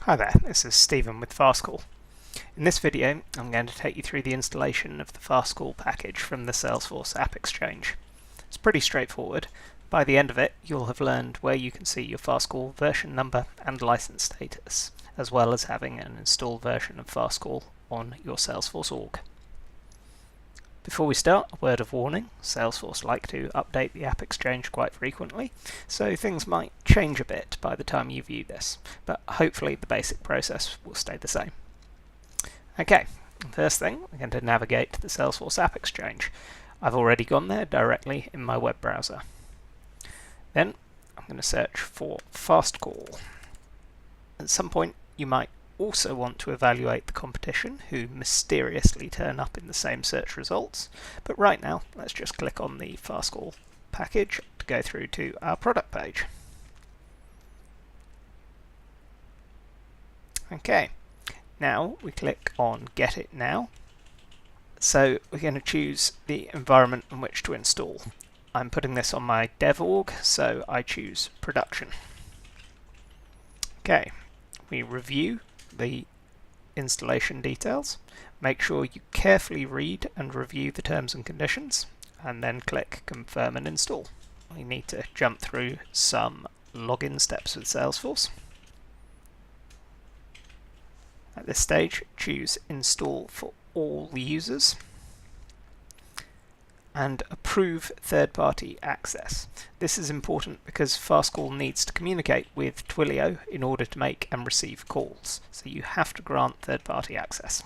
Hi there, this is Stephen with Fastcall. In this video, I'm going to take you through the installation of the Fastcall package from the Salesforce App Exchange. It's pretty straightforward. By the end of it, you'll have learned where you can see your Fastcall version number and license status, as well as having an installed version of Fastcall on your Salesforce org. Before we start, a word of warning. Salesforce like to update the App Exchange quite frequently, so things might change a bit by the time you view this, but hopefully the basic process will stay the same. Okay, first thing, we're going to navigate to the Salesforce App Exchange. I've already gone there directly in my web browser. Then I'm going to search for Fastcall. At some point you might also want to evaluate the competition who mysteriously turn up in the same search results, but right now let's just click on the Fastcall package to go through to our product page. Okay, now we click on Get It Now. So we're going to choose the environment in which to install. I'm putting this on my dev org, so I choose production. Okay, we review the installation details. Make sure you carefully read and review the terms and conditions, and then click Confirm and Install. We need to jump through some login steps with Salesforce. At this stage, choose Install for all users and approve third-party access. This is important because Fastcall needs to communicate with Twilio in order to make and receive calls, so you have to grant third-party access.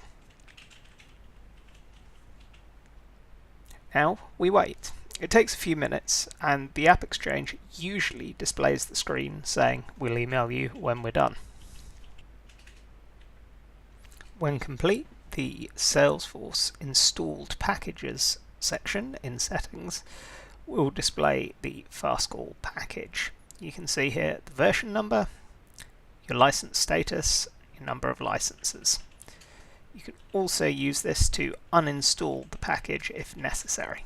Now we wait. It takes a few minutes, and the App Exchange usually displays the screen saying, "We'll email you when we're done." When complete, the Salesforce installed packages section in settings will display the Fastcall package. You can see here the version number, your license status, your number of licenses. You can also use this to uninstall the package if necessary.